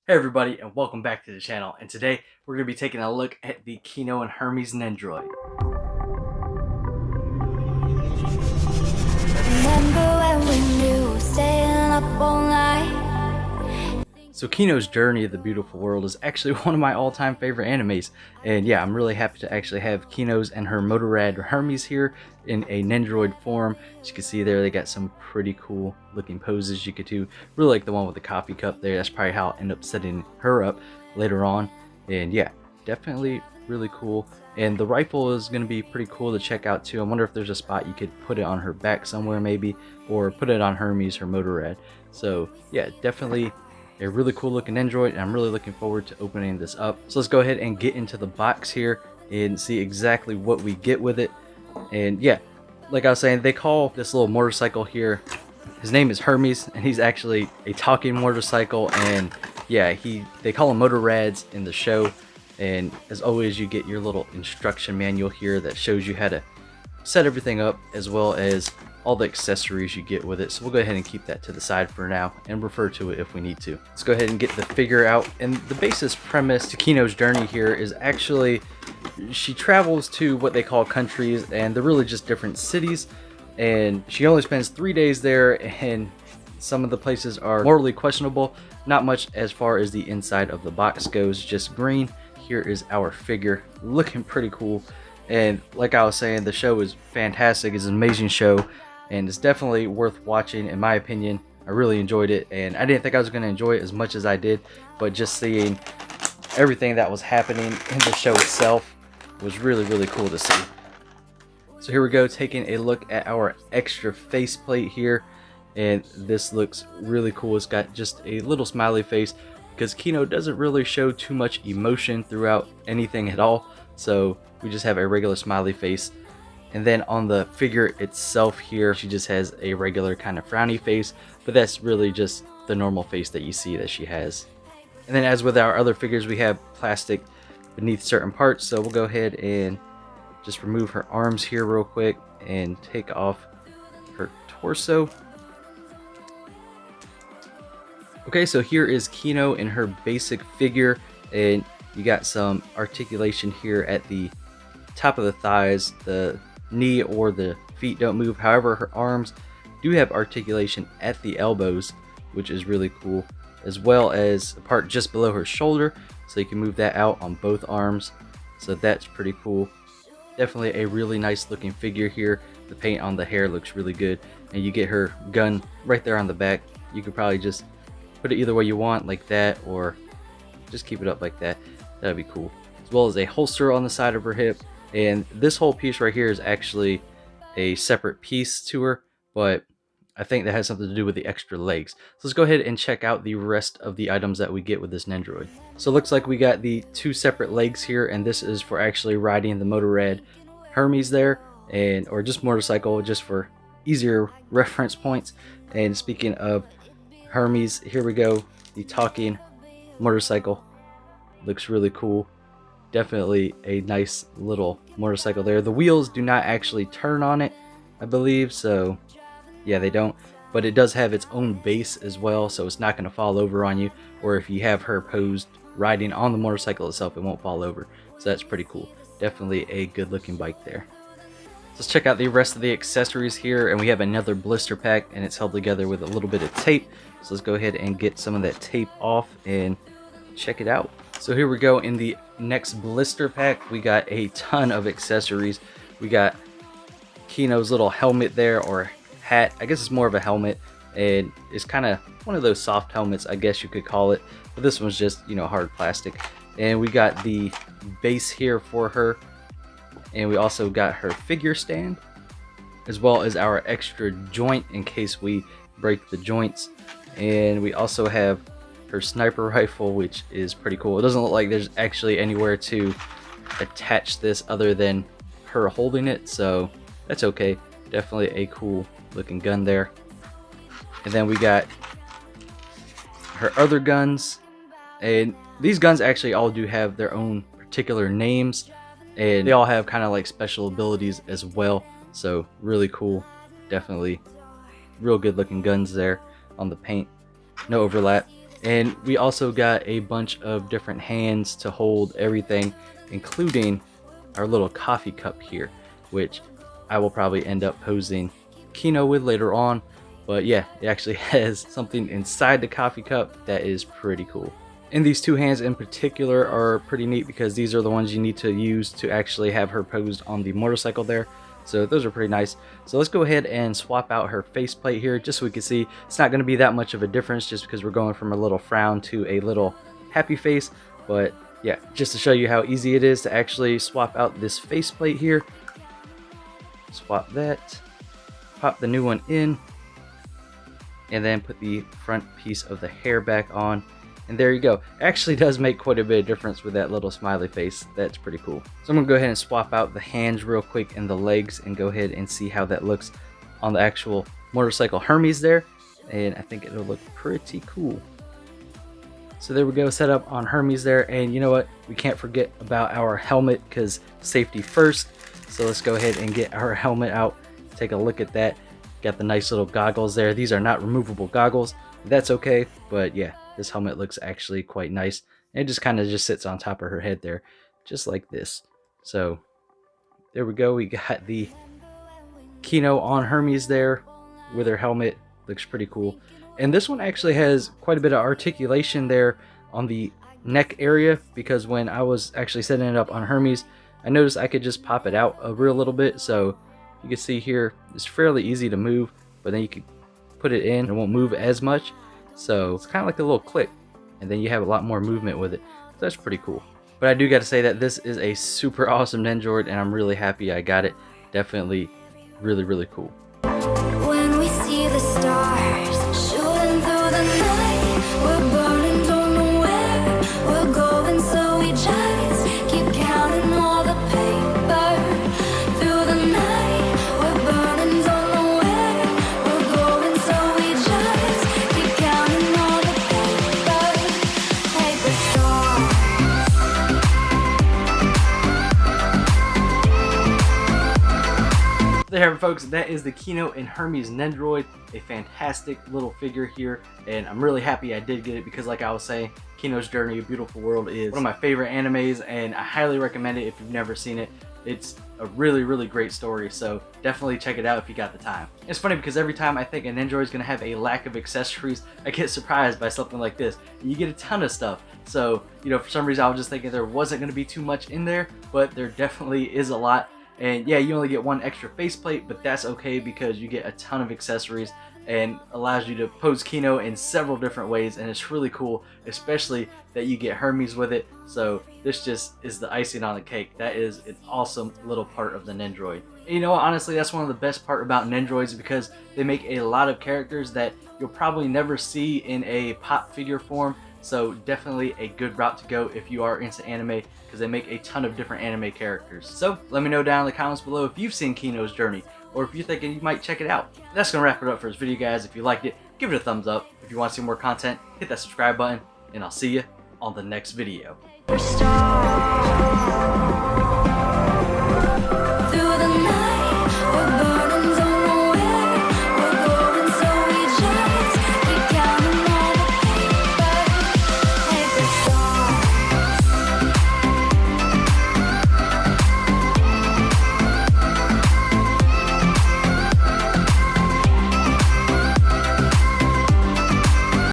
Hey everybody, and welcome back to the channel. And today we're going to be taking a look at the Kino Hermes Nendoroid. So Kino's Journey of the Beautiful World is actually one of my all-time favorite animes, and yeah, I'm really happy to actually have Kino's and her Motorrad Hermes here in a Nendoroid form. As you can see there, they got some pretty cool looking poses you could do. Really like the one with the coffee cup there. That's probably how I'll end up setting her up later on. And yeah, definitely really cool. And the rifle is going to be pretty cool to check out too. I wonder if there's a spot you could put it on her back somewhere maybe, or put it on Hermes, her Motorrad. So yeah, definitely a really cool looking Nendoroid, and I'm really looking forward to opening this up. So let's go ahead and get into the box here and see exactly what we get with it. And yeah, like I was saying, they call this little motorcycle here, his name is Hermes, and he's actually a talking motorcycle. And yeah, they call him Motorrads in the show. And as always, you get your little instruction manual here that shows you how to set everything up, as well as all the accessories you get with it. So we'll go ahead and keep that to the side for now and refer to it if we need to. Let's go ahead and get the figure out. And the basis premise to Kino's journey here is actually she travels to what they call countries, and they're really just different cities, and she only spends 3 days there, and some of the places are morally questionable. Not much as far as the inside of the box goes, just green. Here is our figure, looking pretty cool. And like I was saying, the show is fantastic. It's an amazing show, and it's definitely worth watching in my opinion. I really enjoyed it, and I didn't think I was going to enjoy it as much as I did, but just seeing everything that was happening in the show itself was really cool to see. So here we go, taking a look at our extra faceplate here, and this looks really cool. It's got just a little smiley face because Kino doesn't really show too much emotion throughout anything at all, so we just have a regular smiley face. And then on the figure itself here, she just has a regular kind of frowny face, but that's really just the normal face that you see that she has. And then as with our other figures, we have plastic beneath certain parts, so we'll go ahead and just remove her arms here real quick and take off her torso. Okay, so here is Kino in her basic figure, and you got some articulation here at the top of the thighs. The knee or the feet don't move, however her arms do have articulation at the elbows, which is really cool, as well as a part just below her shoulder, so you can move that out on both arms, so that's pretty cool. Definitely a really nice looking figure here. The paint on the hair looks really good, and you get her gun right there on the back. You could probably just put it either way you want, like that, or just keep it up like that. That'd be cool. As well as a holster on the side of her hip. And this whole piece right here is actually a separate piece to her, but I think that has something to do with the extra legs. So let's go ahead and check out the rest of the items that we get with this Nendoroid. So it looks like we got the 2 separate legs here, and this is for actually riding the Motorrad Hermes there, and or just motorcycle, just for easier reference points. And speaking of Hermes, here we go, the talking motorcycle. Looks really cool. Definitely a nice little motorcycle there. The wheels do not actually turn on it, I believe, so yeah, they don't, but it does have its own base as well, so it's not going to fall over on you, or if you have her posed riding on the motorcycle itself, it won't fall over. So that's pretty cool. Definitely a good looking bike there. Let's check out the rest of the accessories here, and we have another blister pack, and it's held together with a little bit of tape. So let's go ahead and get some of that tape off and check it out. So here we go, in the next blister pack, we got a ton of accessories. We got Kino's little helmet there, or hat. I guess it's more of a helmet, and it's kind of one of those soft helmets, I guess you could call it. But this one's just, you know, hard plastic. And we got the base here for her. And we also got her figure stand, as well as our extra joint in case we break the joints. And we also have her sniper rifle, which is pretty cool. It doesn't look like there's actually anywhere to attach this other than her holding it, so that's okay. Definitely a cool looking gun there. And then we got her other guns, and these guns actually all do have their own particular names, and they all have kind of like special abilities as well, so really cool. Definitely real good looking guns there on the paint, no overlap. And we also got a bunch of different hands to hold everything, including our little coffee cup here, which I will probably end up posing Kino with later on. But yeah, it actually has something inside the coffee cup that is pretty cool. And these two hands in particular are pretty neat because these are the ones you need to use to actually have her posed on the motorcycle there. So those are pretty nice. So let's go ahead and swap out her faceplate here just so we can see. It's not going to be that much of a difference just because we're going from a little frown to a little happy face. But yeah, just to show you how easy it is to actually swap out this faceplate here. Swap that, pop the new one in, and then put the front piece of the hair back on. And there you go. It actually does make quite a bit of difference with that little smiley face. That's pretty cool. So I'm going to go ahead and swap out the hands real quick and the legs and go ahead and see how that looks on the actual motorcycle Hermes there. And I think it'll look pretty cool. So there we go, set up on Hermes there. And you know what? We can't forget about our helmet because safety first. So let's go ahead and get our helmet out. Take a look at that. Got the nice little goggles there. These are not removable goggles. That's okay, but yeah, this helmet looks actually quite nice. And it just kind of just sits on top of her head there, just like this. So there we go. We got the Kino on Hermes there with her helmet. Looks pretty cool. And this one actually has quite a bit of articulation there on the neck area, because when I was actually setting it up on Hermes, I noticed I could just pop it out a real little bit. So you can see here, it's fairly easy to move, but then you can put it in and it won't move as much. So it's kind of like a little click, and then you have a lot more movement with it. So that's pretty cool. But I do got to say that this is a super awesome Nendoroid, and I'm really happy I got it. Definitely really, really cool. When we see the stars shooting through the night, we're burning, don't know where we're going, so we just keep counting all the paper. Through the night, we're burning, don't know where we're going, so we just keep counting all the paper stars. There you have it, folks. That is the Kino Hermes Nendoroid, a fantastic little figure here, and I'm really happy I did get it because, like I was saying, Kino's Journey: A Beautiful World is one of my favorite animes, and I highly recommend it if you've never seen it. It's a really, really great story, so definitely check it out if you got the time. It's funny because every time I think a Nendoroid is going to have a lack of accessories, I get surprised by something like this. And you get a ton of stuff. So, you know, for some reason I was just thinking there wasn't going to be too much in there, but there definitely is a lot. And yeah, you only get one extra faceplate, but that's okay because you get a ton of accessories and allows you to pose Kino in several different ways, and it's really cool, especially that you get Hermes with it. So this just is the icing on the cake. That is an awesome little part of the Nendoroid. And you know what, honestly, that's one of the best part about Nendoroids, because they make a lot of characters that you'll probably never see in a pop figure form. So definitely a good route to go if you are into anime, because they make a ton of different anime characters. So let me know down in the comments below if you've seen Kino's Journey, or if you're thinking you might check it out. That's going to wrap it up for this video, guys. If you liked it, give it a thumbs up. If you want to see more content, hit that subscribe button, and I'll see you on the next video. Stars.